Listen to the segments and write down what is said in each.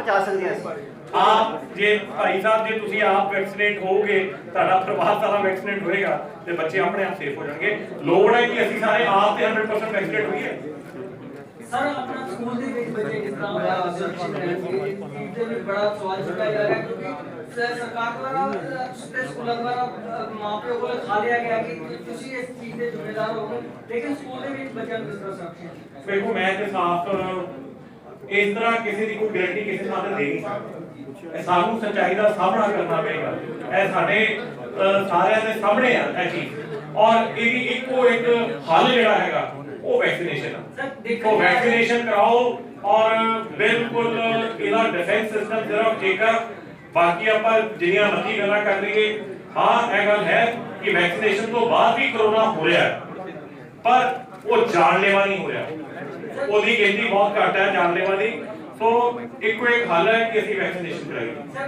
ਬਚਾ ਸਕਦੇ ਹਾਂ ਅਸੀਂ। आप जे भाई साहब जे तुसी आप वैक्सीनेट होगे, ਤੁਹਾਡਾ ਪਰਿਵਾਰ ਸਾਰਾ ਵੈਕਸੀਨੇਟ ਹੋਏਗਾ ਤੇ ਬੱਚੇ ਆਪਣੇ ਆਪ ਸੇਫ ਹੋ ਜਾਣਗੇ। ਲੋੜ ਹੈ ਕਿ ਅਸੀਂ ਸਾਰੇ ਆਪ ਤੇ 100% ਵੈਕਸੀਨੇਟ ਹੋਈਏ। सर अपना स्कूल ਦੇ ਵਿੱਚ ਬੱਚੇ ਕਿਸ ਤਰ੍ਹਾਂ ਸੁਰੱਖਿਅਤ ਰਹਿਣਗੇ, ਇਸ ਤੇ ਵੀ ਬੜਾ ਸਵਾਲ ਚੁੱਕਿਆ ਜਾ ਰਿਹਾ ਹੈ ਕਿਉਂਕਿ ਸਰਕਾਰ ਦੁਆਰਾ ਸਕੂਲਾਂ ਦੁਆਰਾ ਮਾਪਿਆਂ ਕੋਲ ਖਾ ਲਿਆ ਗਿਆ ਕਿ ਤੁਸੀਂ ਇਸ ਚੀਜ਼ ਦੇ ਜ਼ਿੰਮੇਦਾਰ ਹੋ, ਲੇਕਿਨ ਸਕੂਲ ਦੇ ਵਿੱਚ ਬੱਚਿਆਂ ਨੂੰ ਕਿਸ ਤਰ੍ਹਾਂ ਸੁਰੱਖਿਅਤ। ਦੇਖੋ ਮੈਂ ਤੇ ਸਾਫ਼ ਇਸ ਤਰ੍ਹਾਂ ਕਿਸੇ ਦੀ ਕੋਈ ਗਾਰੰਟੀ ਕਿਸੇ ਨਾਲ ਦੇ ਨਹੀਂ ਸਕਦਾ। ਸਾਨੂੰ ਸੱਚਾਈ ਦਾ ਸਾਹਮਣਾ ਕਰਨਾ ਪਏਗਾ। ਇਹ ਸਾਡੇ ਸਾਰਿਆਂ ਦੇ ਸਾਹਮਣੇ ਆ ਇਹ ਚੀਜ਼, ਔਰ ਇਹਦੀ ਇੱਕੋ ਇੱਕ ਹੱਲ ਜਿਹੜਾ ਹੈਗਾ ਉਹ ਵੈਕਸੀਨੇਸ਼ਨ ਆ। तो वैक्सीनेशन कराओ और बिल्कुल ਇਹਦਾ डिफेंस सिस्टम सिर्फ ਜੇਕਰ ਬਾਕੀ ਆਪਾਂ ਜਿੰਨੀਆਂ ਮਰਜ਼ੀ ਗੱਲਾਂ ਕਰ ਲਈਏ, ਹਾਂ ਇਹ ਗੱਲ ਹੈ ਕਿ ਵੈਕਸੀਨੇਸ਼ਨ ਤੋਂ ਬਾਅਦ ਵੀ ਕਰੋਨਾ ਹੋ ਰਿਹਾ ਹੈ, ਪਰ ਉਹ ਜਾਨਲੇਵਾ ਨਹੀਂ ਹੋ ਰਿਹਾ, ਉਹਦੀ ਗਿਣਤੀ ਬਹੁਤ ਘੱਟ ਹੈ ਜਾਨਲੇਵਾ ਦੀ। ਸੋ ਇੱਕੋ ਇੱਕ ਹੱਲ ਹੈ ਕਿ ਅਸੀਂ ਵੈਕਸੀਨੇਸ਼ਨ ਕਰਾਈਏ। ਸਰ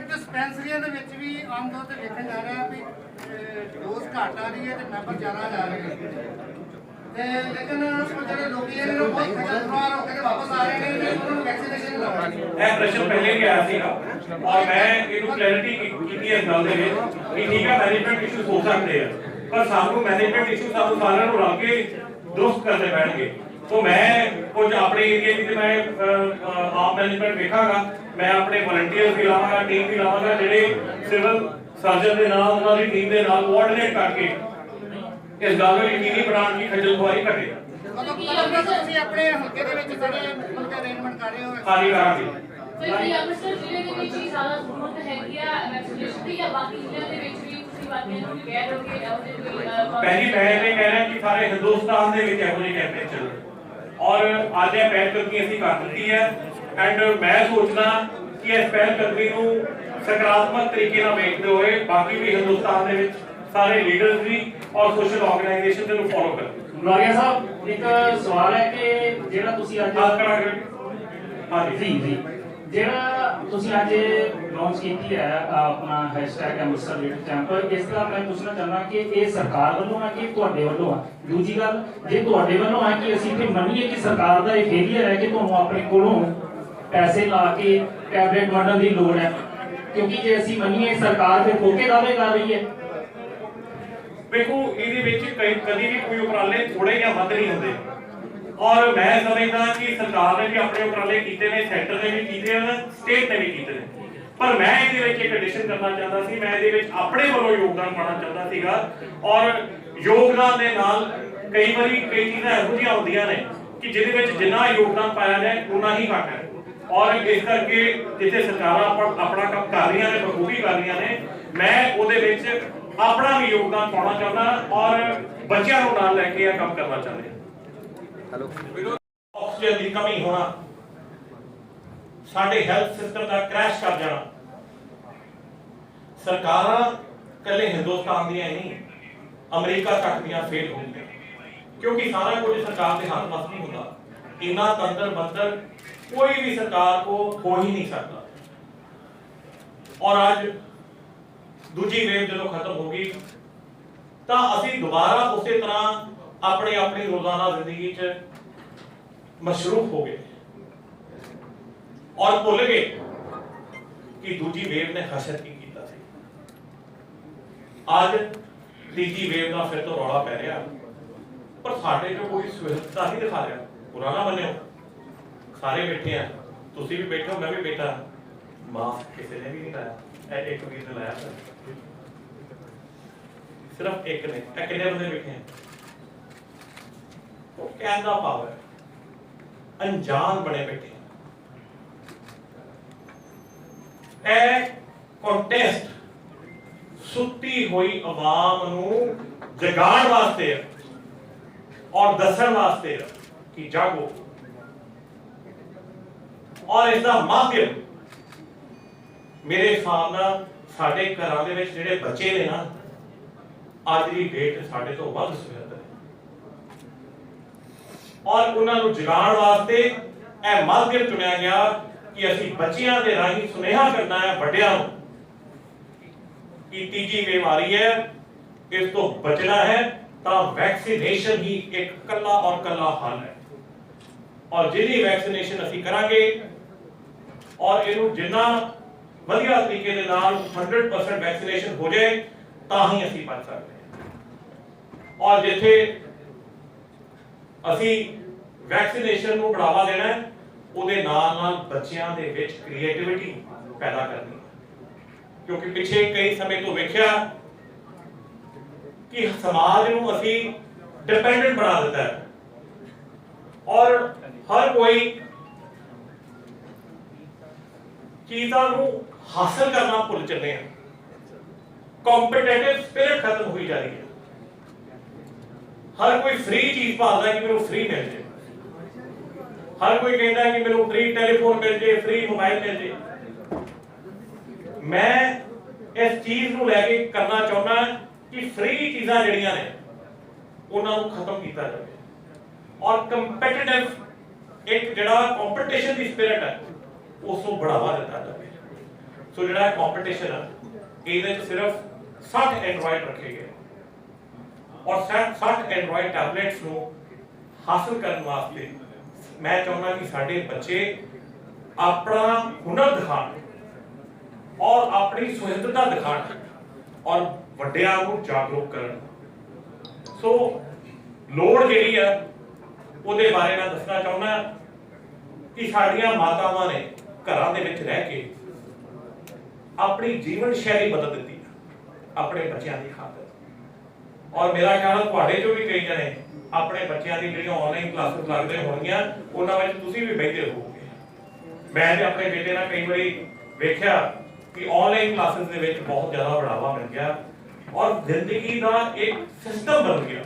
ਡਿਸਪੈਂਸਰੀਆਂ ਦੇ ਵਿੱਚ ਵੀ ਆਮ ਤੌਰ ਤੇ ਵੇਖਿਆ ਜਾ ਰਿਹਾ ਵੀ ਡੋਜ਼ ਘੱਟ ਆ ਰਹੀ ਹੈ ਤੇ ਮੈਂਬਰ ਜ਼ਿਆਦਾ ਜਾ ਰਹੇ ਨੇ, ਤੇ ਲੇਕਿਨ ਜਿਹੜੇ ਲੋਕੀ ਇਹਨਾਂ ਨੂੰ ਬਹੁਤ ਖੱਜਲ ਖੁਆਰ ਹੋ ਕੇ ਵਾਪਸ ਆ ਰਹੇ ਨੇ, ਉਹਨਾਂ ਨੂੰ ਵੈਕਸੀਨੇਸ਼ਨ ਲਗਾਉਣੀ। ਇਹ ਪ੍ਰਸ਼ਨ ਪਹਿਲੇ ਵੀ ਆਇਆ ਸੀਗਾ ਔਰ ਮੈਂ ਇਹਨੂੰ ਕਲੈਰਿਟੀ ਕੀਤੀ ਇਸ ਗੱਲ ਦੇ ਵਿੱਚ ਕਿ ਠੀਕ ਹੈ ਮੈਨੇਜਮੈਂਟ ਇਸ਼ੂਜ਼ ਹੋ ਸਕਦੇ ਆ, ਪਰ ਸਾਨੂੰ ਮੈਨੇਜਮੈਂਟ ਇਸ਼ੂ ਸਾਨੂੰ ਸਾਰਿਆਂ ਨੂੰ ਰਲ ਕੇ ਦੁਰਸਤ ਕਰਨੇ ਪੈਣਗੇ। तो मैं कुछ अपने एरिया में मैं आप मैनेजमेंट देखा, मैं अपने वॉलंटियर्स भी लावांगा, टीम भी लावांगा ਜਿਹੜੇ सिविल सर्जन ਦੇ ਨਾਲ ਉਹਨਾਂ ਦੀ ਟੀਮ ਦੇ ਨਾਲ ਕੋਆਰਡੀਨੇਟ ਕਰਕੇ ਇਸ ਗੱਲ ਨੂੰ ਯਕੀਨੀ ਬਣਾਉਣ ਦੀ ਖੱਜਲ ਖੁਆਰੀ ਘਟੇ। ਮਤਲਬ ਤੁਸੀਂ ਆਪਣੇ ਹਲਕੇ ਦੇ ਵਿੱਚ ਜਿਹੜੇ ਮਤਲਬ ਅਰੇਂਜਮੈਂਟ ਕਰ ਰਹੇ ਹੋ ਖਾਲੀ ਕਰਾਂਗੇ। ਫਿਰ ਅੰਮ੍ਰਿਤਸਰ ਜ਼ਿਲ੍ਹੇ ਦੇ ਵਿੱਚ ਹੀ ਜ਼ਿਆਦਾ ਜ਼ਰੂਰਤ ਹੈਗੀ ਆ ਵੈਕਸੀਨੇਸ਼ਨ ਦੀ, ਜਾਂ ਬਾਕੀ ਜ਼ਿਲ੍ਹਿਆਂ ਦੇ ਵਿੱਚ ਵੀ ਤੁਸੀਂ ਬਾਕੀਆਂ ਨੂੰ ਕਹਿ ਰਹੇ ਹੋ ਕਿ ਇਹੋ ਜਿਹੇ ਕੋਈ ਪਹਿਲੀ ਮੈਂ ਇਹ ਕਹਿ ਰਿਹਾ ਕਿ ਸਾਰੇ ਹਿੰਦੁਸਤਾਨ ਦੇ ਵਿੱਚ ਇਹੋ ਜਿਹੇ ਕੈਂਪੇਨ ਚੱਲਣ, ਔਰ ਅੱਜ ਇਹ ਪਹਿਲਕਦਮੀ ਅਸੀਂ ਕਰ ਦਿੱਤੀ ਹੈ ਐਂਡ ਮੈਂ ਸੋਚਦਾ ਕਿ ਇਸ ਪਹਿਲਕਦਮੀ ਨੂੰ ਸਕਾਰਾਤਮਕ ਤਰੀਕੇ ਨਾਲ ਵੇਖਦੇ ਹੋਏ ਬਾਕੀ ਵੀ ਹਿੰਦੁਸਤਾਨ ਦੇ ਵਿੱਚ ਸਾਰੇ ਲੀਡਰਸ ਵੀ ਔਰ ਸੋਸ਼ਲ ਆਰਗੇਨਾਈਜੇਸ਼ਨ ਨੂੰ ਫੋਲੋ ਕਰਨ। ਗੁਲਾਰੀਆ ਸਾਹਿਬ ਇੱਕ ਸਵਾਲ ਹੈ ਕਿ ਜਿਹੜਾ ਤੁਸੀਂ ਅੱਜ ਹਾਂਜੀ ਜੀ ਜਿਹੜਾ ਤੁਸੀਂ ਅੱਜ ਲਾਂਚ ਕੀਤੀ ਹੈ ਆਪਣਾ #ਅੰਮ੍ਰਿਤਸਰ ਲੀਡਰ ਕੈਂਪ, ਇਸ ਦਾ ਮੈਂ ਪੁੱਛਣਾ ਚਾਹੁੰਦਾ ਕਿ ਇਹ ਸਰਕਾਰ ਵੱਲੋਂ ਹੈ ਕਿ ਤੁਹਾਡੇ ਵੱਲੋਂ ਹੈ। ਦੂਜੀ ਗੱਲ, ਜੇ ਤੁਹਾਡੇ ਵੱਲੋਂ ਹੈ ਕਿ ਅਸੀਂ ਫਿਰ ਮੰਨੀਏ ਕਿ ਸਰਕਾਰ ਦਾ ਇਹ ਫੇਲੀਅਰ ਹੈ ਕਿ ਤੁਹਾਨੂੰ ਆਪਣੇ ਕੋਲੋਂ ਪੈਸੇ ਲਾ ਕੇ ਟੈਬਲੇਟ ਵੰਡਣ ਦੀ ਲੋੜ ਹੈ, ਕਿਉਂਕਿ ਜੇ ਅਸੀਂ ਮੰਨੀਏ ਸਰਕਾਰ ਫਿਰ ਫੋਕੇ ਦਾਅਵੇ ਕਰ ਰਹੀ ਹੈ। ਦੇਖੋ ਇਹਦੇ ਵਿੱਚ ਕਦੀ ਵੀ ਕੋਈ ਉਪਰਾਲੇ ਥੋੜੇ ਜਾਂ ਵੱਧ ਨਹੀਂ ਹੁੰਦੇ, ਔਰ ਮੈਂ ਸਮਝਦਾ ਕਿ ਸਰਕਾਰ ਨੇ ਵੀ ਆਪਣੇ ਉਪਰਾਲੇ ਕੀਤੇ ਨੇ, ਸੈਂਟਰ ਨੇ ਵੀ ਕੀਤੇ ਨੇ, ਸਟੇਟ ਨੇ ਵੀ ਕੀਤੇ ਨੇ, ਪਰ ਮੈਂ ਇਹਦੇ ਵਿੱਚ ਇੱਕ ਐਡੀਸ਼ਨ ਕਰਨਾ ਚਾਹੁੰਦਾ ਸੀ। ਮੈਂ ਇਹਦੇ ਵਿੱਚ ਆਪਣੇ ਵੱਲੋਂ ਯੋਗਦਾਨ ਪਾਉਣਾ ਚਾਹੁੰਦਾ ਸੀਗਾ, ਔਰ ਯੋਗਦਾਨ ਦੇ ਨਾਲ ਕਈ ਵਾਰੀ ਕਈ ਚੀਜ਼ਾਂ ਇਹੋ ਜਿਹੀਆਂ ਹੁੰਦੀਆਂ ਨੇ ਕਿ ਜਿਹਦੇ ਵਿੱਚ ਜਿੰਨਾ ਯੋਗਦਾਨ ਪਾਇਆ ਜਾਏ ਉਨਾ ਹੀ ਘੱਟ ਹੈ, ਔਰ ਇਸ ਕਰਕੇ ਜਿੱਥੇ ਸਰਕਾਰਾਂ ਆਪਣਾ ਕੰਮ ਕਰ ਰਹੀਆਂ ਨੇ, ਬਖੂਬੀ ਕਰ ਰਹੀਆਂ ਨੇ, ਮੈਂ ਉਹਦੇ ਵਿੱਚ ਆਪਣਾ ਵੀ ਯੋਗਦਾਨ ਪਾਉਣਾ ਚਾਹੁੰਦਾ ਔਰ ਬੱਚਿਆਂ ਨੂੰ ਨਾਲ ਲੈ ਕੇ ਇਹ ਕੰਮ ਕਰਨਾ ਚਾਹੁੰਦਾ। ਆਕਸੀਜਨ ਦੀ ਕਮੀ ਹੋਣਾ, ਸਾਡੇ ਹੈਲਥ ਸਿਸਟਮ ਦਾ ਕ੍ਰੈਸ਼ ਕਰ ਜਾਣਾ, ਸਰਕਾਰਾਂ ਕੱਲੇ ਹਿੰਦੁਸਤਾਨ ਦੀਆਂ ਨਹੀਂ ਅਮਰੀਕਾ ਤੱਕ ਦੀਆਂ ਫੇਲ ਹੋ ਗਈਆਂ, ਕਿਉਂਕਿ ਸਾਰਾ ਕੁਝ ਸਰਕਾਰ ਦੇ ਹੱਥ ਵਿੱਚ ਨਹੀਂ ਹੁੰਦਾ। ਇੰਨਾ ਤੰਤਰ ਮੰਤਰ ਕੋਈ ਵੀ ਸਰਕਾਰ ਕੋ ਹੋ ਹੀ ਨਹੀਂ ਸਕਦਾ। ਔਰ ਅੱਜ ਦੂਜੀ ਵੇਵ ਜਦੋਂ ਖਤਮ ਹੋ ਗਈ ਤਾਂ ਅਸੀਂ ਦੁਬਾਰਾ ਉਸੇ ਤਰ੍ਹਾਂ ਆਪਣੀ ਰੋਜ਼ਾਨਾ ਜ਼ਿੰਦਗੀ 'ਚ ਮਸ਼ਰੂਫ ਹੋ ਗਏ ਔਰ ਭੁੱਲ ਗਏ ਕਿ ਦੂਜੀ ਵੇਵ ਨੇ ਹਸ਼ਰ ਕੀ ਕੀਤਾ ਸੀ। ਅੱਜ ਤੀਜੀ ਵੇਵ ਦਾ ਫਿਰ ਤੋਂ ਰੌਲਾ ਪੈ ਰਿਹਾ, ਪਰ ਸਾਡੇ 'ਚ ਕੋਈ ਸਹੂਲਤ ਨਹੀਂ ਦਿਖਾ ਰਿਹਾ। ਪੁਰਾਣਾ ਬੰਨਿਓ ਸਾਰੇ ਬੈਠੇ ਆ, ਤੁਸੀਂ ਵੀ ਬੈਠੇ ਹੋ, ਮੈਂ ਵੀ ਬੈਠਾ, ਮਾਸਕ ਕਿਸੇ ਨੇ ਵੀ ਨਹੀਂ ਲਾਇਆ, ਇਹ ਇੱਕ ਵੀਰ ਨੇ ਲਾਇਆ ਸਿਰਫ ਇੱਕ ਨੇ। ਇਹ ਕਿੰਨੇ ਬੰਦੇ ਬੈਠੇ ਆ? ਉਹ ਕਹਿਣ ਦਾ ਪਾਵਰ ਅਣਜਾਣ ਬਣੇ ਬੈਠੇ। ਇਹ ਕੰਟੈਸਟ ਸੁੱਤੀ ਹੋਈ ਆਵਾਮ ਨੂੰ ਜਗਾਉਣ ਵਾਸਤੇ ਔਰ ਦੱਸਣ ਵਾਸਤੇ ਕਿ ਜਾਗੋ, ਔਰ ਇਸ ਦਾ ਮਾਧਿਅਮ ਮੇਰੇ ਹਿਸਾਬ ਨਾਲ ਸਾਡੇ ਘਰਾਂ ਦੇ ਵਿੱਚ ਜਿਹੜੇ ਬੱਚੇ ਨੇ ਨਾ, ਅੱਜ ਦੀ ਡੇਟ ਸਾਡੇ ਤੋਂ ਵੱਧ ਸੁਹਿਰਦ ਹੈ, ਔਰ ਉਹਨਾਂ ਨੂੰ ਜਗਾਉਣ ਵਾਸਤੇ ਇਹ ਮਾਧਿਅਮ ਚੁਣਿਆ ਗਿਆ ਕਿ ਅਸੀਂ ਬੱਚਿਆਂ ਦੇ ਰਾਹੀਂ ਸੁਨੇਹਾ ਕਰਨਾ ਹੈ ਵੱਡਿਆਂ ਨੂੰ ਕਿ ਤੀਜੀ ਵੇਵ ਆ ਰਹੀ ਹੈ, ਇਸ ਤੋਂ ਬਚਣਾ ਹੈ ਤਾਂ ਵੈਕਸੀਨੇਸ਼ਨ ਹੀ ਇੱਕ ਕੱਲਾ ਹੱਲ ਹੈ। ਔਰ ਜਿਹਦੀ ਵੈਕਸੀਨੇਸ਼ਨ ਅਸੀਂ ਕਰਾਂਗੇ ਔਰ ਇਹਨੂੰ ਜਿੰਨਾ ਵਧੀਆ ਤਰੀਕੇ ਦੇ ਨਾਲ 100% ਵੈਕਸੀਨੇਸ਼ਨ ਹੋ ਜਾਏ ਤਾਂ ਹੀ ਅਸੀਂ ਬਚ ਸਕਦੇ ਹਾਂ। ਔਰ ਜਿੱਥੇ ਅਸੀਂ ਵੈਕਸੀਨੇਸ਼ਨ ਨੂੰ ਬੜਾਵਾ ਦੇਣਾ ਹੈ, ਉਹਦੇ ਨਾਲ ਨਾਲ ਬੱਚਿਆਂ ਦੇ ਵਿੱਚ ਕ੍ਰੀਏਟੀਵਿਟੀ ਪੈਦਾ ਕਰਨੀ, ਕਿਉਂਕਿ ਪਿੱਛੇ ਕਈ ਸਮੇਂ ਤੋਂ ਵੇਖਿਆ ਕਿ ਸਮਾਜ ਨੂੰ ਅਸੀਂ ਡਿਪੈਂਡੈਂਟ ਬਣਾ ਦਿੱਤਾ ਹੈ ਔਰ ਹਰ ਕੋਈ ਚੀਜ਼ਾਂ ਨੂੰ ਹਾਸਲ ਕਰਨਾ ਭੁੱਲ ਚੱਲੇ ਹਨ। ਕੰਪੀਟੀਟਿਵ ਸਪਿਰਿਟ ਖਤਮ ਹੋਈ ਜਾ ਰਹੀ ਹੈ। ਹਰ ਕੋਈ ਫ੍ਰੀ ਚੀਜ਼ ਭਾਲਦਾ ਕਿ ਮੈਨੂੰ ਫ੍ਰੀ ਮਿਲ ਜੇ, ਹਰ ਕੋਈ ਕਹਿੰਦਾ ਕਿ ਮੈਨੂੰ ਫ੍ਰੀ ਟੈਲੀਫੋਨ ਮਿਲ ਜੇ, ਫ੍ਰੀ ਮੋਬਾਈਲ ਮਿਲ ਜੇ। ਮੈਂ ਇਸ ਚੀਜ਼ ਨੂੰ ਲੈ ਕੇ ਕਰਨਾ ਚਾਹੁੰਦਾ ਕਿ ਫ੍ਰੀ ਚੀਜ਼ਾਂ ਜਿਹੜੀਆਂ ਨੇ ਉਹਨਾਂ ਨੂੰ ਖਤਮ ਕੀਤਾ ਜਾਵੇ ਔਰ ਕੰਪੀਟੀਟਿਵ ਇੱਕ ਜਿਹੜਾ ਕੰਪੀਟੀਸ਼ਨ ਦੀ ਸਪਿਰਿਟ ਹੈ ਉਸ ਨੂੰ ਬੜਾਵਾ ਦਿੱਤਾ ਜਾਵੇ। ਸੋ ਜਿਹੜਾ ਕੰਪੀਟੀਸ਼ਨ ਹੈ ਇਹਦੇ ਵਿੱਚ ਸਿਰਫ 60 ਐਂਡਰੋਇਡ ਰੱਖੇ ਗਏ ਔਰ 60 ਐਂਡਰੋਇਡ ਟੈਬਲੇਟਸ ਨੂੰ ਹਾਸਲ ਕਰਨ ਵਾਸਤੇ ਮੈਂ ਚਾਹੁੰਦਾ ਕਿ ਸਾਡੇ ਬੱਚੇ ਆਪਣਾ ਹੁਨਰ ਦਿਖਾਣ ਔਰ ਆਪਣੀ ਸੁਹਿਰਦਤਾ ਦਿਖਾਣ ਔਰ ਵੱਡਿਆਂ ਨੂੰ ਜਾਗਰੂਕ ਕਰਨ। ਸੋ ਲੋੜ ਜਿਹੜੀ ਆ ਉਹਦੇ ਬਾਰੇ ਮੈਂ ਦੱਸਣਾ ਚਾਹੁੰਦਾ ਕਿ ਸਾਡੀਆਂ ਮਾਤਾਵਾਂ ਨੇ ਘਰਾਂ ਦੇ ਵਿੱਚ ਰਹਿ ਕੇ ਆਪਣੀ ਜੀਵਨ ਸ਼ੈਲੀ ਬਦਲ ਦਿੱਤੀ ਆਪਣੇ ਬੱਚਿਆਂ ਦੀ ਖਾਤਰ। ਔਰ ਮੇਰਾ ਖਿਆਲ ਹੈ ਤੁਹਾਡੇ ਚੋਂ ਵੀ ਕਈ ਜਣੇ ਆਪਣੇ ਬੱਚਿਆਂ ਦੀ ਜਿਹੜੀਆਂ ਆਨਲਾਈਨ ਕਲਾਸਿਸ ਲੱਗਦੇ ਹੋਣਗੀਆਂ ਉਹਨਾਂ ਵਿੱਚ ਤੁਸੀਂ ਵੀ ਬੈਠੇ ਹੋਵੋਗੇ। ਮੈਂ ਤੇ ਆਪਣੇ ਬੇਟੇ ਨਾਲ ਕਈ ਵਾਰੀ ਵੇਖਿਆ ਕਿ ਆਨਲਾਈਨ ਕਲਾਸਿਸ ਦੇ ਵਿੱਚ ਬਹੁਤ ਜ਼ਿਆਦਾ ਬੜਾਵਾ ਮਿਲ ਗਿਆ ਔਰ ਜ਼ਿੰਦਗੀ ਦਾ ਇੱਕ ਸਿਸਟਮ ਬਣ ਗਿਆ।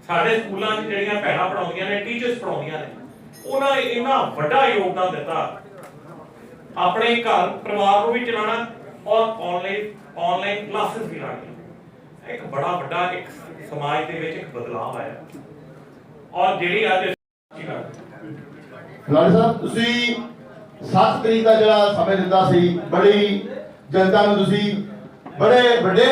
ਸਾਡੇ ਸਕੂਲਾਂ 'ਚ ਜਿਹੜੀਆਂ ਭੈਣਾਂ ਪੜਾਉਂਦੀਆਂ ਨੇ, ਟੀਚਰਸ ਪੜਾਉਂਦੀਆਂ ਨੇ, ਉਹਨਾਂ ਨੇ ਇੰਨਾ ਵੱਡਾ ਯੋਗਦਾਨ ਦਿੱਤਾ ਆਪਣੇ ਘਰ ਪਰਿਵਾਰ ਨੂੰ ਵੀ ਚਲਾਉਣਾ ਔਰ ਆਨਲਾਈਨ ਕਲਾਸਿਸ ਵੀ ਲਾਉਣੀਆਂ। ਇੱਕ ਬੜਾ ਵੱਡਾ ਇੱਕ ਸਮਾਜ ਦੇ ਵਿੱਚ ਇੱਕ ਬਦਲਾਅ ਆਇਆ ਔਰ ਜਿਹੜੀ ਅੱਜ ਲਾਲ ਸਾਹਿਬ ਤੁਸੀਂ 7 ਤਰੀਕ ਦਾ ਜਿਹੜਾ ਸਮੇਂ ਦਿੱਤਾ ਸੀ, ਬੜੀ ਜਨਤਾ ਨੂੰ ਤੁਸੀਂ ਬੜੇ ਵੱਡੇ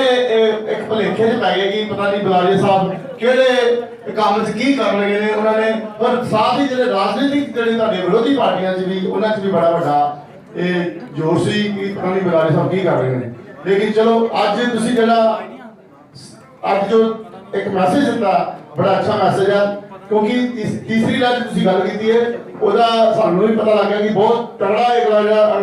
ਇੱਕ ਭੁਲੇਖੇ 'ਚ ਪੈ ਗਏ ਕਿ ਪਤਾ ਨਹੀਂ ਬੁਲਾਰੇ ਸਾਹਿਬ ਕਿਹੜੇ ਕੰਮ 'ਚ ਕੀ ਕਰ ਰਹੇ ਨੇ ਉਹਨਾਂ ਨੇ। ਪਰ ਸਾਥ ਹੀ ਜਿਹੜੇ ਰਾਜਨੀਤਿਕ ਜਿਹੜੇ ਤੁਹਾਡੇ ਵਿਰੋਧੀ ਪਾਰਟੀਆਂ 'ਚ ਵੀ ਉਹਨਾਂ 'ਚ ਵੀ ਬੜਾ ਵੱਡਾ ਇਹ ਜ਼ੋਰ ਸੀ ਕਿ ਪਤਾ ਨਹੀਂ ਬੁਲਾਰੇ ਸਾਹਿਬ ਕੀ ਕਰ ਰਹੇ ਨੇ। ਲੇਕਿਨ ਚਲੋ ਅੱਜ ਤੁਸੀਂ ਜਿਹੜਾ ਅੱਜ ਜੋ ਇੱਕ ਮੈਸੇਜ ਦਿੱਤਾ ਬੜਾ ਅੱਛਾ ਮੈਸੇਜ ਹੈ, ਕਿਉਂਕਿ ਤੀਸਰੀ ਲਹਿਰ ਤੁਸੀਂ ਗੱਲ ਕੀਤੀ ਹੈ ਉਹਦਾ ਸਾਨੂੰ ਵੀ ਪਤਾ ਲੱਗਾ ਕਿ ਬਹੁਤ ਤਗੜਾ ਇੱਕ ਜਿਹੜਾ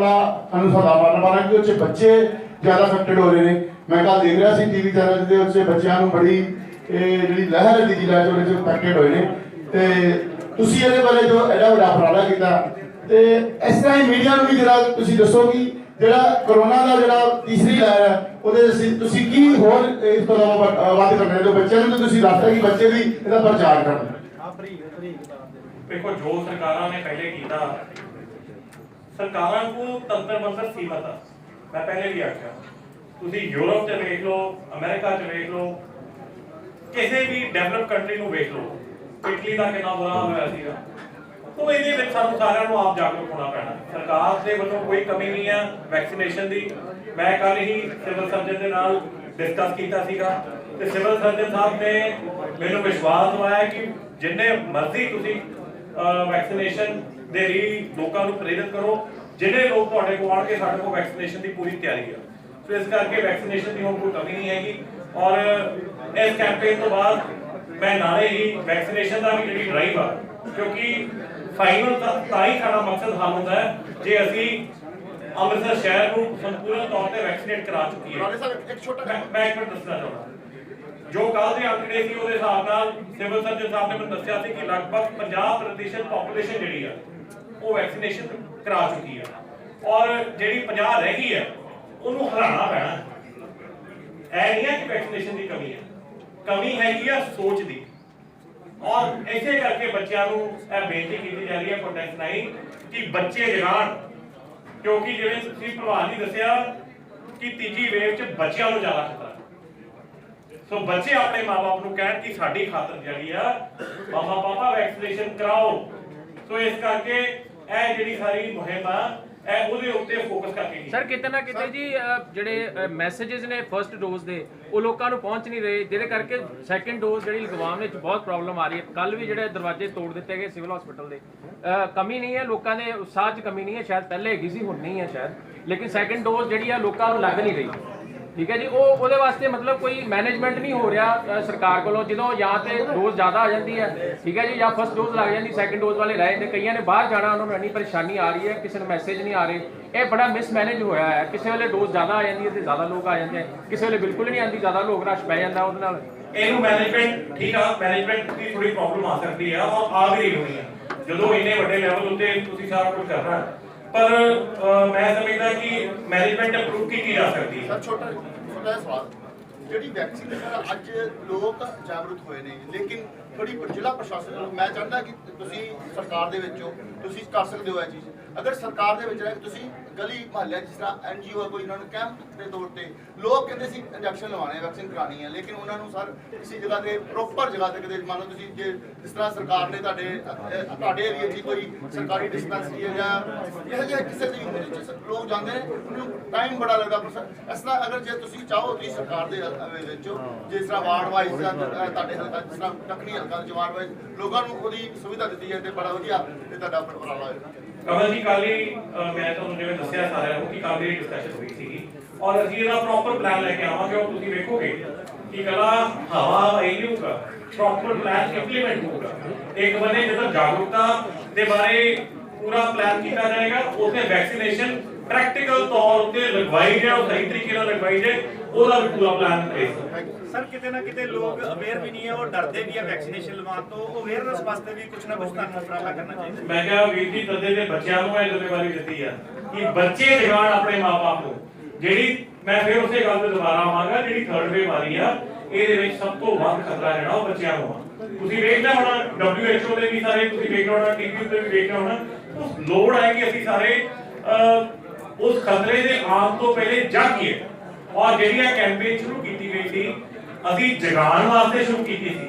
ਅਨੁਸੰਧਾਨ ਮਾਰਨ ਵਾਲਾ ਕਿ ਉੱਥੇ ਬੱਚੇ ਜ਼ਿਆਦਾ ਅਫੈਕਟਡ ਹੋ ਰਹੇ ਨੇ। ਮੈਂ ਕੱਲ ਦੇਖ ਰਿਹਾ ਸੀ ਟੀਵੀ ਚੈਨਲ ਦੇ ਉੱਤੇ ਬੱਚਿਆਂ ਨੂੰ ਬੜੀ ਜਿਹੜੀ ਲਹਿਰ ਦੀ ਜਿਹੜਾ ਉਹਦੇ ਚ ਅਫੈਕਟਡ ਹੋਏ ਨੇ ਤੇ ਤੁਸੀਂ ਇਹਦੇ ਬਾਰੇ ਜੋ ਐਡਾ ਵੱਡਾ ਉਪਰਾਲਾ ਕੀਤਾ ਤੇ ਇਸ ਤਰ੍ਹਾਂ ਹੀ ਮੀਡੀਆ ਨੂੰ ਵੀ ਜਿਹੜਾ ਤੁਸੀਂ ਦੱਸੋ ਕਿ ਜਿਹੜਾ ਕਰੋਨਾ ਦਾ ਜਿਹੜਾ ਤੀਸਰੀ ਲਹਿਰ ਹੈ ਉਹਦੇ ਤੁਸੀਂ ਕੀ ਹੋਰ ਇਸ ਤੋਂ ਇਲਾਵਾ ਵੱਧ ਕਰਨਾ ਜੋ ਬੱਚਿਆਂ ਨੂੰ ਤੁਸੀਂ ਦੱਸਦਾ ਕਿ ਬੱਚੇ ਵੀ ਇਹਦਾ ਪ੍ਰਚਾਰ ਕਰਨ। ਦੇਖੋ ਜੋ ਸਰਕਾਰਾਂ ਨੇ ਪਹਿਲੇ ਕੀਤਾ, ਸਰਕਾਰਾਂ ਨੂੰ ਤੰਤਰ ਮੰਤਰ ਸੀਮਤ ਆ। ਮੈਂ ਪਹਿਲੇ ਵੀ ਆਖਿਆ ਤੁਸੀਂ ਯੂਰਪ 'ਚ ਵੇਖ ਲਓ, ਅਮਰੀਕਾ 'ਚ ਵੇਖ ਲਓ, ਕਿਸੇ ਵੀ ਡਿਵੈਲਪ ਕੰਟਰੀ ਨੂੰ ਵੇਖ ਲਓ, ਇਟਲੀ ਦਾ ਕਿੰਨਾ ਬੁਰਾ ਹੋਇਆ ਸੀਗਾ। तो ਇਹਦੇ ਵਿੱਚ ਸਾਨੂੰ ਸਾਰਿਆਂ ਨੂੰ ਆਪ ਜਾਗਰੂਕ ਹੋਣਾ ਪੈਣਾ। ਸਰਕਾਰ ਦੇ ਵੱਲੋਂ ਕੋਈ ਕਮੀ ਨਹੀਂ ਹੈ ਵੈਕਸੀਨੇਸ਼ਨ ਦੀ। ਮੈਂ ਕੱਲ ਹੀ ਸਿਵਲ ਸਰਜਨ ਦੇ ਨਾਲ ਡਿਸਕਸ ਕੀਤਾ ਸੀਗਾ ਤੇ ਸਿਵਲ ਸਰਜਨ ਸਾਹਿਬ ਨੇ ਮੈਨੂੰ ਵਿਸ਼ਵਾਸ ਦਿਵਾਇਆ ਕਿ ਜਿੰਨੇ ਮਰਜ਼ੀ ਤੁਸੀਂ ਵੈਕਸੀਨੇਸ਼ਨ ਦੇ ਲਈ ਲੋਕਾਂ ਨੂੰ ਪ੍ਰੇਰਿਤ ਕਰੋ। ਜਿਹੜੇ ਲੋਕ ਤੁਹਾਡੇ ਕੋਲ ਆਉਣਗੇ ਸਾਡੇ ਕੋਲ ਵੈਕਸੀਨੇਸ਼ਨ ਦੀ ਪੂਰੀ ਤਿਆਰੀ ਹੈ। ਸੋ ਇਸ ਕਰਕੇ ਵੈਕਸੀਨੇਸ਼ਨ ਦੀ ਹੁਣ ਕੋਈ ਕਮੀ ਨਹੀਂ ਹੈਗੀ। ਔਰ ਇਸ ਕੈਂਪੇਨ ਤੋਂ ਬਾਅਦ ਮੈਂ ਨਾਲੇ ਹੀ ਵੈਕਸੀਨੇਸ਼ਨ ਦਾ ਵੀ ਜਿਹੜੀ ਡਰਾਈਵ ਆ, ਕਿਉਂਕਿ ਫਾਈਨਲ ਤਾਂ ਹੀ ਸਾਡਾ ਮਕਸਦ ਹੱਲ ਹੁੰਦਾ ਹੈ ਜੇ ਅਸੀਂ ਅੰਮ੍ਰਿਤਸਰ ਸ਼ਹਿਰ ਨੂੰ ਸੰਪੂਰਨ ਤੌਰ ਤੇ ਵੈਕਸੀਨੇਟ ਕਰਾ ਚੁੱਕੀ ਹੈ। ਮੈਂ ਇੱਕ ਮਿੰਟ ਦੱਸਣਾ ਚਾਹੁੰਦਾ, ਜੋ ਕੱਲ ਦੇ ਆંકੜੇ ਸੀ ਉਹਦੇ ਹਿਸਾਬ ਨਾਲ ਸਿਵਲ ਸਰਜਨ ਸਾਹਿਬ ਨੇ ਮੈਨੂੰ ਦੱਸਿਆ ਸੀ ਕਿ ਲਗਭਗ 50% ਪੋਪੂਲੇਸ਼ਨ ਜਿਹੜੀ ਆ ਉਹ ਵੈਕਸੀਨੇਸ਼ਨ ਕਰਾ ਚੁੱਕੀ ਹੈ ਔਰ ਜਿਹੜੀ 50 ਰਹਿ ਗਈ ਹੈ ਉਹਨੂੰ ਹਰਾਉਣਾ ਪੈਣਾ। ਇਹ ਨਹੀਂ ਹੈ ਕਿ ਵੈਕਸੀਨੇਸ਼ਨ ਦੀ ਕਮੀ ਹੈ, ਕਮੀ ਹੈਗੀ ਆ ਸੋਚ ਦੀ। ਔਰ ਇਸੇ ਕਰਕੇ ਬੱਚਿਆਂ ਨੂੰ ਇਹ ਬੇਨਤੀ ਕੀਤੀ ਜਾ ਰਹੀ ਹੈ ਪ੍ਰੋਟੈਸਟ ਨਹੀਂ ਕਿ ਬੱਚੇ ਜਗਾਣ, ਕਿਉਂਕਿ ਜਿਵੇਂ ਤੁਸੀਂ ਪ੍ਰਭਾਤ ਜੀ ਦੱਸਿਆ ਕਿ ਤੀਜੀ ਵੇਵ 'ਚ ਬੱਚਿਆਂ ਨੂੰ ਜ਼ਿਆਦਾ ਖਤਰਾ। ਸੋ ਬੱਚੇ ਆਪਣੇ ਮਾਪੇ ਨੂੰ ਕਹਿਣ ਕਿ ਸਾਡੀ ਖਾਤਰ ਜਿਹੜੀ ਆ ਮਾਮਾ ਪਾਪਾ ਵੈਕਸੀਨੇਸ਼ਨ ਕਰਾਓ। ਸੋ ਇਸ ਕਰਕੇ ਇਹ ਜਿਹੜੀ ਸਾਰੀ ਮੁਹਿੰਮ ਆ ਇਹ ਉਹਦੇ ਉੱਤੇ ਫੋਕਸ ਕਰਕੇ ਕੀਤਾ। ਸਰ ਕਿਤੇ ਨਾ ਕਿਤੇ ਜੀ ਜਿਹੜੇ ਮੈਸੇजेस ਨੇ ਫਰਸਟ ਡੋਜ਼ ਦੇ ਉਹ ਲੋਕਾਂ ਨੂੰ ਪਹੁੰਚ ਨਹੀਂ ਰਹੇ, ਜਿਹਦੇ ਕਰਕੇ ਸੈਕੰਡ ਡੋਜ਼ ਜਿਹੜੀ ਲਗਵਾਉਣ ਵਿੱਚ ਬਹੁਤ ਪ੍ਰੋਬਲਮ ਆ ਰਹੀ ਹੈ। ਕੱਲ ਵੀ ਜਿਹੜੇ ਦਰਵਾਜ਼ੇ ਤੋੜ ਦਿੱਤੇ ਗਏ ਸਿਵਲ ਹਸਪੀਟਲ ਦੇ, ਕਮੀ ਨਹੀਂ ਹੈ ਲੋਕਾਂ ਦੇ ਉਤਸ਼ਾਹ 'ਚ, ਕਮੀ ਨਹੀਂ ਹੈ, ਸ਼ਾਇਦ ਪਹਿਲੇ ਹੈਗੀ ਸੀ, ਹੁਣ ਨਹੀਂ ਹੈ ਸ਼ਾਇਦ, ਲੇਕਿਨ ਸੈਕੰਡ ਡੋਜ਼ ਜਿਹੜੀ ਆ ਲੋਕਾਂ ਨੂੰ ਲੱਗ ਨਹੀਂ ਰਹੀ। ਠੀਕ ਹੈ ਜੀ, ਉਹਦੇ ਵਾਸਤੇ ਮਤਲਬ ਕੋਈ ਮੈਨੇਜਮੈਂਟ ਨਹੀਂ ਹੋ ਰਿਹਾ ਸਰਕਾਰ ਕੋਲੋਂ। ਜਦੋਂ ਜਾਂ ਤੇ ਡੋਜ਼ ਜ਼ਿਆਦਾ ਆ ਜਾਂਦੀ ਹੈ, ਠੀਕ ਹੈ ਜੀ, ਜਾਂ ਫਸਟ ਡੋਜ਼ ਲੱਗ ਜਾਂਦੀ, ਸੈਕੰਡ ਡੋਜ਼ ਵਾਲੇ ਰਹਿ ਜਾਂਦੇ, ਕਈਆਂ ਨੇ ਬਾਹਰ ਜਾਣਾ, ਉਹਨਾਂ ਨੂੰ ਇੰਨੀ ਪਰੇਸ਼ਾਨੀ ਆ ਰਹੀ ਹੈ, ਕਿਸੇ ਨੂੰ ਮੈਸੇਜ ਨਹੀਂ ਆ ਰਹੇ। ਇਹ ਬੜਾ ਮਿਸਮੈਨੇਜ ਹੋਇਆ ਹੈ। ਕਿਸੇ ਵੇਲੇ ਡੋਜ਼ ਜ਼ਿਆਦਾ ਆ ਜਾਂਦੀ ਹੈ ਤੇ ਜ਼ਿਆਦਾ ਲੋਕ ਆ ਜਾਂਦੇ ਆ, ਕਿਸੇ ਵੇਲੇ ਬਿਲਕੁਲ ਨਹੀਂ ਆਉਂਦੀ, ਜ਼ਿਆਦਾ ਲੋਕ ਰਸ਼ ਪੈ ਜਾਂਦਾ ਉਹਦੇ ਨਾਲ। ਇਹਨੂੰ ਮੈਨੇਜਮੈਂਟ, ਠੀਕ ਆ, ਮੈਨੇਜਮੈਂਟ ਦੀ ਥੋੜੀ ਪ੍ਰੋਬਲਮ ਆ ਸਕਦੀ ਆ ਔਰ ਆ ਵੀ ਰਹੀ ਹੋਣੀ ਆ ਜਦੋਂ ਇੰਨੇ ਵੱਡੇ ਲੈਵਲ ਉੱਤੇ ਤੁਸੀਂ ਸਾਰਾ ਕੁਝ ਕਰ ਰਹੇ, ਪਰ ਮੈਂ ਸਮਝਦਾ ਕਿ ਮੈਨੇਜਮੈਂਟ ਅਪਰੂਵ ਕੀਤੀ ਜਾ ਸਕਦੀ ਹੈ। ਸਰ ਛੋਟਾ ਜਿਹਾ ਸਵਾਲ, ਜਿਹੜੀ ਵੈਕਸੀਨ ਸਰ ਅੱਜ ਲੋਕ ਜਾਗਰੂਕ ਹੋਏ ਨੇ, ਲੇਕਿਨ ਥੋੜੀ ਜ਼ਿਲ੍ਹਾ ਪ੍ਰਸ਼ਾਸਨ ਨੂੰ ਮੈਂ ਚਾਹੁੰਦਾ ਕਿ ਤੁਸੀਂ ਸਰਕਾਰ ਦੇ ਵਿੱਚੋਂ ਤੁਸੀਂ ਕਰ ਸਕਦੇ ਹੋ ਇਹ ਚੀਜ਼। ਅਗਰ ਸਰਕਾਰ ਦੇ ਵਿੱਚ ਰਹਿ ਕੇ ਤੁਸੀਂ ਗਲੀ ਮੁਹੱਲਿਆਂ ਜਿਸ ਤਰ੍ਹਾਂ NGO ਕੋਈ ਉਹਨਾਂ ਨੂੰ ਕੈਂਪ ਦੇ ਤੌਰ ਤੇ, ਲੋਕ ਕਹਿੰਦੇ ਸੀ ਇੰਜੈਕਸ਼ਨ ਲਵਾਉਣੇ, ਵੈਕਸੀਨ ਕਰਾਉਣੀ ਹੈ, ਲੇਕਿਨ ਉਹਨਾਂ ਨੂੰ ਸਰ ਕਿਸੇ ਜਗ੍ਹਾ ਤੇ ਪ੍ਰੋਪਰ ਜਗ੍ਹਾ ਤੇ, ਕਿਤੇ ਮੰਨ ਲਓ ਤੁਸੀਂ ਜੇ ਜਿਸ ਤਰ੍ਹਾਂ ਸਰਕਾਰ ਨੇ ਤੁਹਾਡੇ ਏਰੀਏ 'ਚ ਕੋਈ ਸਰਕਾਰੀ ਡਿਸਪੈਂਸਰੀ ਹੈ ਜਾਂ ਇਹ ਜਿਹੇ ਕਿਸੇ ਦੀ ਲੋਕ ਜਾਂਦੇ ਨੇ, ਉਹਨਾਂ ਨੂੰ ਟਾਈਮ ਬੜਾ ਲੱਗਦਾ। ਇਸ ਤਰ੍ਹਾਂ ਅਗਰ ਜੇ ਤੁਸੀਂ ਚਾਹੋ ਤੁਸੀਂ ਸਰਕਾਰ ਦੇ ਵਿੱਚੋਂ ਜਿਸ ਤਰ੍ਹਾਂ ਵਾਰਡ ਵਾਈਜ਼ ਜਾਂ ਤੁਹਾਡੇ ਹਲਕਾ ਜਿਸ ਤਰ੍ਹਾਂ ਟੱਕਰੀ ਹਲਕਾ ਚ ਵਾਰਡ ਵਾਈਜ਼ ਲੋਕਾਂ ਨੂੰ ਉਹਦੀ ਸੁਵਿਧਾ ਦਿੱਤੀ ਹੈ ਤੇ ਬੜਾ ਵਧੀਆ ਤੇ ਤੁਹਾਡਾ ਉਪਰਾਲਾ ਹੋਏਗਾ। ਕਮਲ ਜੀ, ਕੱਲ੍ਹ ਹੀ ਮੈਂ ਤੁਹਾਨੂੰ ਜਿਵੇਂ ਦੱਸਿਆ ਸਾਰਿਆਂ ਨੂੰ ਕਿ ਕੱਲ੍ਹ ਦੀ ਡਿਸਕਸ਼ਨ ਹੋਈ ਸੀਗੀ ਔਰ ਅਸੀਂ ਇਹਦਾ ਪ੍ਰੋਪਰ ਪਲਾਨ ਲੈ ਕੇ ਆਵਾਂਗੇ ਔਰ ਤੁਸੀਂ ਵੇਖੋਗੇ ਕਿ ਕੱਲਾ ਹਵਾ ਇਹ ਨਹੀਂ ਹੋਊਗਾ, ਪ੍ਰੋਪਰ ਪਲਾਨ ਇੰਪਲੀਮੈਂਟ ਹੋਊਗਾ। ਇੱਕ ਬੰਦੇ ਜਦੋਂ ਜਾਗਰੂਕਤਾ ਦੇ ਬਾਰੇ ਪੂਰਾ ਪਲਾਨ ਕੀਤਾ ਜਾਏਗਾ, ਉਹਦੇ ਵੈਕਸੀਨੇਸ਼ਨ ਪ੍ਰੈਕਟੀਕਲ ਤੌਰ ਉੱਤੇ ਲਗਵਾਈ ਜਾਏ, ਉਹ ਸਹੀ ਤਰੀਕੇ ਨਾਲ ਲਗਵਾਈ ਜਾਏ, ਉਹਦਾ ਵੀ ਪੂਰਾ ਪਲਾਨ ਪਲੇਸ। ਸਰ ਕਿਤੇ ਨਾ ਕਿਤੇ ਲੋਕ ਅਵੇਅਰ ਵੀ ਨਹੀਂ ਹੈ, ਉਹ ਡਰਦੇ ਵੀ ਹੈ ਵੈਕਸੀਨੇਸ਼ਨ ਲਵਾਉਣ ਤੋਂ। ਅਵੇਅਰਨੈਸ ਵਾਸਤੇ ਵੀ ਕੁਝ ਨਾ ਕੁਝ ਤੁਹਾਨੂੰ ਉਪਰਾਲਾ ਕਰਨਾ ਚਾਹੀਦਾ। ਮੈਂ ਕਿਹਾ ਵੀਰ ਜੀ ਤਦੇ ਦੇ ਬੱਚਿਆਂ ਨੂੰ ਇਹ ਜ਼ਿੰਮੇਵਾਰੀ ਦਿੱਤੀ ਆ ਕਿ ਬੱਚੇ ਜਗਾਉਣ ਆਪਣੇ ਮਾਪੇ ਨੂੰ। ਜਿਹੜੀ ਮੈਂ ਫਿਰ ਉਸੇ ਗੱਲ ਤੇ ਦੁਬਾਰਾ ਆਵਾਂਗਾ, ਜਿਹੜੀ ਥਰਡ ਵੇਵ ਆ ਰਹੀ ਆ ਇਹਦੇ ਵਿੱਚ ਸਭ ਤੋਂ ਵੱਧ ਖਤਰਾ ਜਿਹੜਾ ਉਹ ਬੱਚਿਆਂ ਨੂੰ ਆ। ਤੁਸੀਂ ਵੇਖਦੇ ਹੋਣਾ WHO ਦੇ ਵੀ ਸਾਰੇ, ਤੁਸੀਂ ਵੇਖਦੇ ਹੋਣਾ ਟੀਵੀ ਤੇ ਵੀ ਵੇਖਦੇ ਹੋਣਾ, ਉਹ ਲੋੜ ਹੈ ਕਿ ਅਸੀਂ ਸਾਰੇ ਉਸ ਖਤਰੇ ਦੇ ਆਉਣ ਤੋਂ ਪਹਿਲੇ ਜਾਗੀਏ। ਔਰ ਜਿਹੜੀ ਇਹ ਕੈਂਪੇਨ ਸ਼ੁਰੂ ਕੀਤੀ ਗਈ ਸੀ ਅਸੀਂ ਜਗਾਉਣ ਵਾਸਤੇ ਸ਼ੁਰੂ ਕੀਤੀ ਸੀ,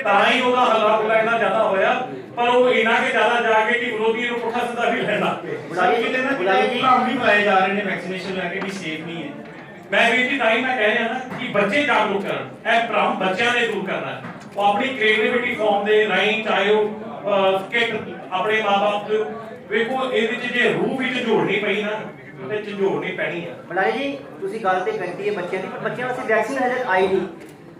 ਤਾਂ ਹੀ ਉਹਦਾ ਹੱਲਾ ਗੁੱਲਾ ਇੰਨਾ ਜ਼ਿਆਦਾ ਹੋਇਆ, ਪਰ ਉਹ ਇਹਨਾਂ ਕੇ ਜ਼ਿਆਦਾ ਜਾ ਕੇ ਕਿ ਵਿਰੋਧੀ ਨੂੰ ਪੁੱਠਾ ਸਿੱਧਾ ਵੀ ਲੈਣ ਲੱਗ ਪਏ। ਕਿਤੇ ਨਾ ਕਿਤੇ ਭ੍ਰਮ ਵੀ ਪਾਏ ਜਾ ਰਹੇ ਨੇ ਵੈਕਸੀਨੇਸ਼ਨ ਲੈ ਕੇ ਵੀ ਸੇਫ ਨਹੀਂ ਹੈ। ਮੈਂ ਵੀਰ ਜੀ ਤਾਂ ਹੀ ਮੈਂ ਕਹਿ ਰਿਹਾ ਨਾ ਕਿ ਬੱਚੇ ਜਾਗਰੂਕ ਕਰਨ, ਇਹ ਭ੍ਰਮ ਬੱਚਿਆਂ ਨੇ ਦੂਰ ਕਰਨਾ। ਉਹ ਆਪਣੀ ਕ੍ਰੀਏਟੀਵਿਟੀ ਫਾਰਮ ਦੇ ਰਾਹੀਂ, ਚਾਹੇ ਉਹ ਸਕਿੱਟ ਆਪਣੇ ਮਾਪੇ ਵੇਖੋ, ਇਹਦੇ ਵਿੱਚ ਜੇ ਰੂਹ ਵਿੱਚ ਝੋੜਨੀ ਪਈ ਨਾ ਤੇ ਝੋੜਨੀ ਪੈਣੀ ਆ। ਬਲਾਈ ਜੀ ਤੁਸੀਂ ਗੱਲ ਤੇ ਕਰਤੀ ਹੈ ਬੱਚਿਆਂ ਦੀ, ਬੱਚਿਆਂ ਵਾਸਤੇ ਵੈਕਸੀਨ ਹਜੇ ਆਈ ਨਹੀਂ,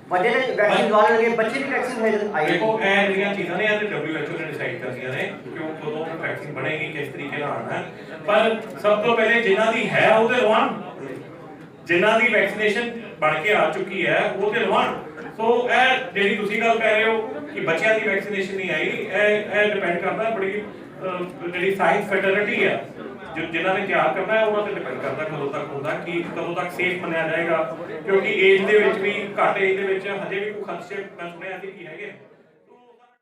ਵੱਡੇ ਨੇ ਵੈਕਸੀਨ ਲਵਾ ਲੈਣਗੇ, ਬੱਚੇ ਦੀ ਵੈਕਸੀਨ ਹਜੇ ਆਈ ਨਹੀਂ। ਦੇਖੋ ਇਹ ਜਿਹੜੀਆਂ ਚੀਜ਼ਾਂ ਨੇ ਇਹ ਤੇ WHO ਨੇ ਡਿਸਾਈਡ ਕਰਦੀਆਂ ਨੇ ਕਿ ਉਹ ਕਦੋਂ ਵੈਕਸੀਨ ਬਣੇਗੀ, ਕਿਸ ਤਰੀਕੇ ਨਾਲ ਆਉਣਾ ਹੈ, ਪਰ ਸਭ ਤੋਂ ਪਹਿਲੇ ਜਿਨ੍ਹਾਂ ਦੀ ਹੈ ਉਹਦੇ ਲਵਾਉਣ, ਜਿਨ੍ਹਾਂ ਦੀ ਵੈਕਸੀਨੇਸ਼ਨ ਬਣ ਕੇ ਆ ਚੁੱਕੀ ਹੈ ਉਹ ਤੇ ਲਵਾਉਣ। ਸੋ ਇਹ ਜਿਹੜੀ ਤੁਸੀਂ ਗੱਲ ਕਰ ਰਹੇ ਹੋ ਕਿ ਬੱਚਿਆਂ ਦੀ ਵੈਕਸੀਨੇਸ਼ਨ ਨਹੀਂ ਆਈ, ਇਹ ਡਿਪੈਂਡ ਕਰਦਾ ਬੜੀ ਜਿਹੜੀ ਸਾਇੰਸ ਫੈਟਰਨਿਟੀ ਹੈ ਜਿਨ੍ਹਾਂ ਨੇ ਤਿਆਰ ਕਰਨਾ ਹੈ ਉਹਨਾਂ ਤੇ ਡਿਪੈਂਡ ਕਰਦਾ ਕਦੋਂ ਤੱਕ ਹੁੰਦਾ, ਕਿ ਕਦੋਂ ਤੱਕ ਸੇਫ ਮੰਨਿਆ ਜਾਏਗਾ, ਕਿਉਂਕਿ ਏਜ ਦੇ ਵਿੱਚ ਵੀ, ਘੱਟ ਏਜ ਦੇ ਵਿੱਚ ਹਜੇ ਵੀ ਕੋਈ ਖਦਸ਼ੇ ਮੈਂ ਸੁਣਿਆ ਸੀ ਕਿ ਹੈਗੇ।